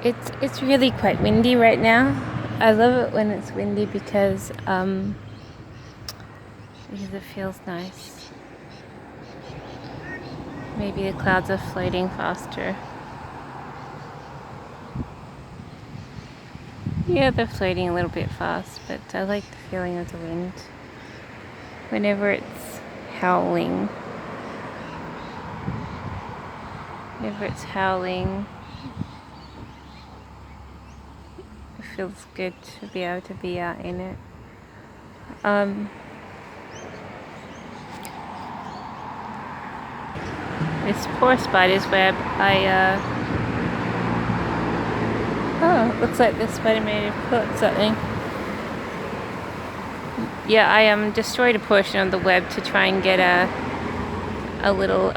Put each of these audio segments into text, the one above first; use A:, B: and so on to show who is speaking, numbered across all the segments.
A: It's really quite windy right now. I love it when it's windy because it feels nice. Maybe the clouds are floating faster. Yeah, they're floating a little bit fast, but I like the feeling of the wind. Whenever it's howling, whenever it's howling, it feels good to be able to be out in it. This poor spider's web. Oh, looks like the spider may have caught something. Yeah, I destroyed a portion of the web to try and get a little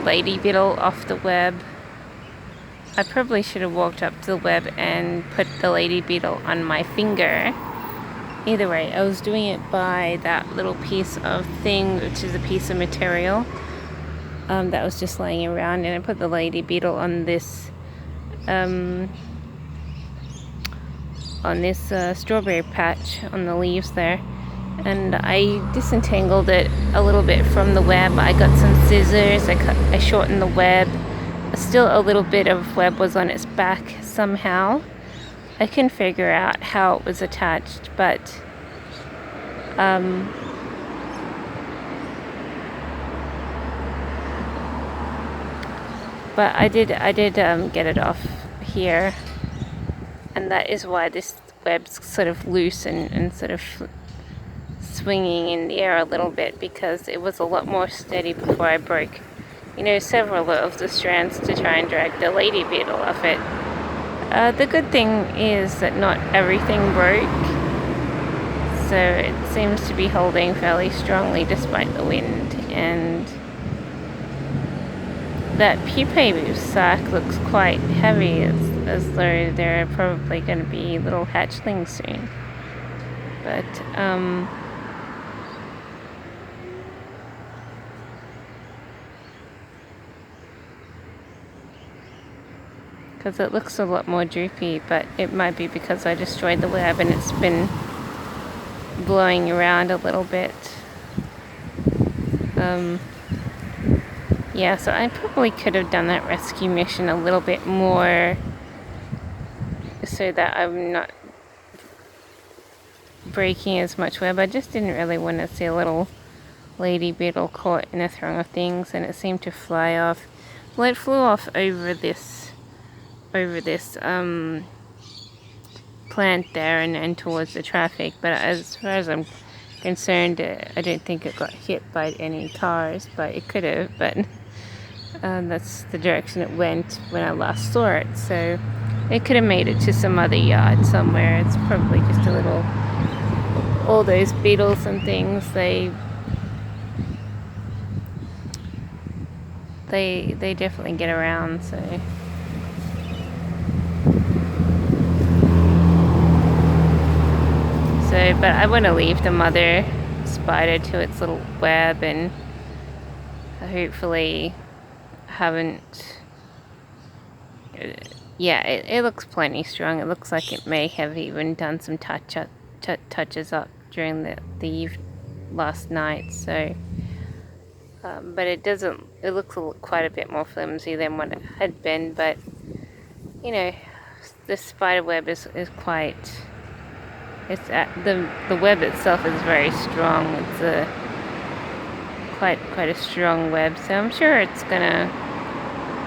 A: lady beetle off the web. I probably should have walked up to the web and put the lady beetle on my finger. Either way, I was doing it by that little piece of thing, which is a piece of material that was just laying around, and I put the lady beetle on this strawberry patch on the leaves there, and I disentangled it a little bit from the web. I got some scissors, I shortened the web. Still a little bit of web was on its back somehow. I couldn't figure out how it was attached, but I did get it off here, and that is why this web's sort of loose and sort of swinging in the air a little bit, because it was a lot more steady before I broke, several of the strands to try and drag the lady beetle off it. The good thing is that not everything broke, so it seems to be holding fairly strongly despite the wind, and that pupae sac looks quite heavy, as though there are probably going to be little hatchlings soon. But because it looks a lot more droopy, but it might be because I destroyed the web and it's been blowing around a little bit. Yeah, so I probably could have done that rescue mission a little bit more so that I'm not breaking as much web. I just didn't really want to see a little lady beetle caught in a throng of things, and it seemed to fly off. Well, it flew off over this plant there and towards the traffic, but as far as I'm concerned, I don't think it got hit by any cars, but it could have. But that's the direction it went when I last saw it, so it could have made it to some other yard somewhere. It's probably just a little, all those beetles and things, they definitely get around, so. But I want to leave the mother spider to its little web, and hopefully haven't. Yeah, it looks plenty strong. It looks like it may have even done some touches up during the last night. So, but it doesn't. It looks quite a bit more flimsy than what it had been. But the spider web is quite. It's the web itself is very strong. It's quite a strong web, so I'm sure it's gonna.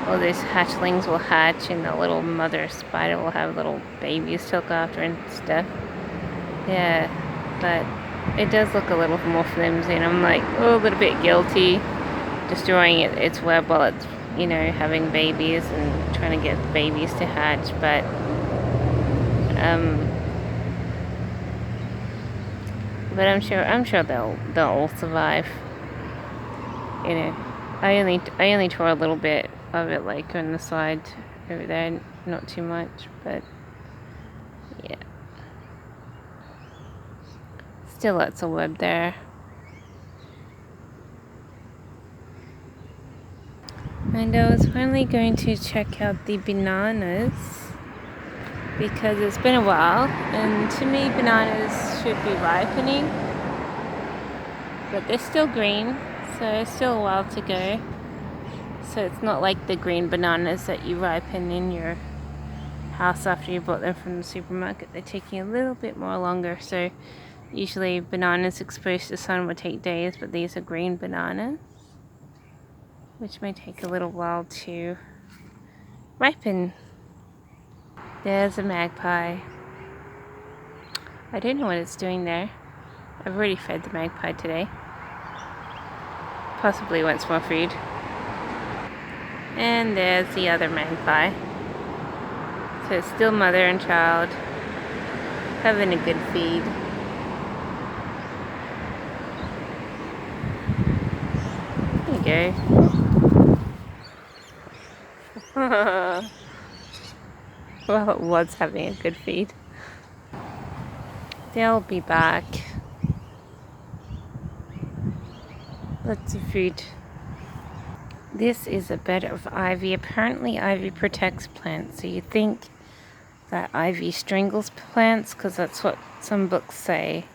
A: All these hatchlings will hatch, and the little mother spider will have little babies to look after and stuff. Yeah, but it does look a little more flimsy, and I'm like, a little bit guilty destroying its web while it's having babies and trying to get the babies to hatch, but I'm sure they'll all survive. I only tore a little bit of it, like on the side over there, not too much, but yeah, still lots of web there. And I was finally going to check out the bananas because it's been a while, and to me bananas should be ripening, but they're still green, so it's still a while to go. So it's not like the green bananas that you ripen in your house after you bought them from the supermarket. They're taking a little bit more longer. So usually bananas exposed to sun would take days, but these are green bananas, which may take a little while to ripen. There's a magpie. I don't know what it's doing there. I've already fed the magpie today. Possibly wants more food. And there's the other magpie. So it's still mother and child, having a good feed. There you go. Well, it was having a good feed. They'll be back. Lots of food. This is a bed of ivy. Apparently ivy protects plants, so you think that ivy strangles plants because that's what some books say.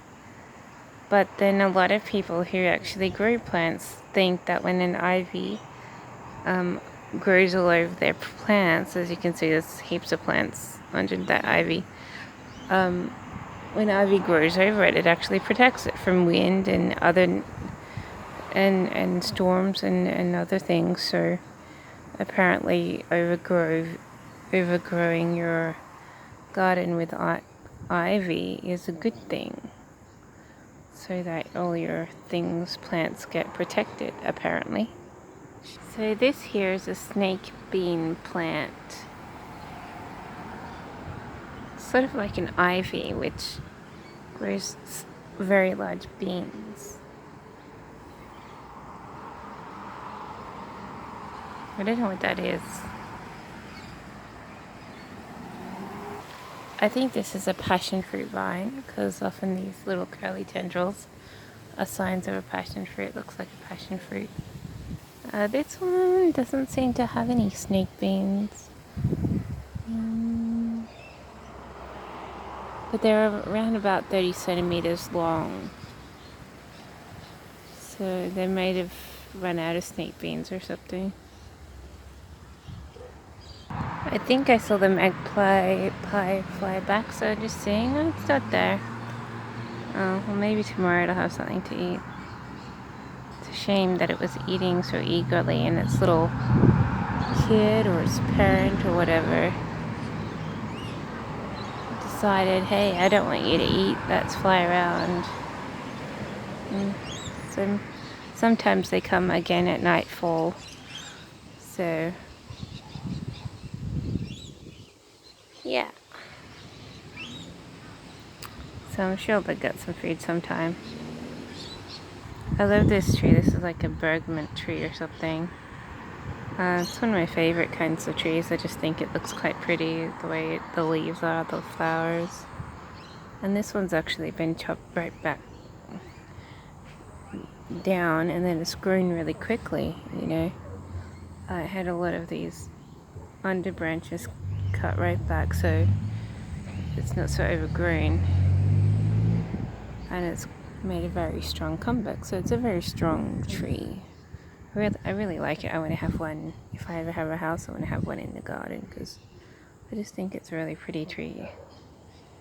A: But then a lot of people who actually grow plants think that when an ivy grows all over their plants, as you can see there's heaps of plants under that ivy, when ivy grows over it, it actually protects it from wind and other and storms and other things. So apparently overgrowing your garden with ivy is a good thing, so that all your plants get protected, apparently. So this here is a snake bean plant. Sort of like an ivy, which grows very large beans. I don't know what that is. I think this is a passion fruit vine, because often these little curly tendrils are signs of a passion fruit. Looks like a passion fruit. This one doesn't seem to have any snake beans. But they're around about 30 centimeters long. So they might have run out of snake beans or something. I think I saw the magpie fly back, so just seeing, oh, it's not there. Oh, well, maybe tomorrow it'll have something to eat. It's a shame that it was eating so eagerly and its little kid or its parent or whatever decided, hey, I don't want you to eat, let's fly around. So sometimes they come again at nightfall. So yeah. So I'm sure they'll get some food sometime. I love this tree. This is like a bergamot tree or something. It's one of my favorite kinds of trees. I just think it looks quite pretty, the way the leaves are, the flowers. And this one's actually been chopped right back down, and then it's grown really quickly, you know. I had a lot of these under branches cut right back, so it's not so overgrown. And it's made a very strong comeback, so it's a very strong tree. I really like it. I want to have one. If I ever have a house, I want to have one in the garden, because I just think it's a really pretty tree.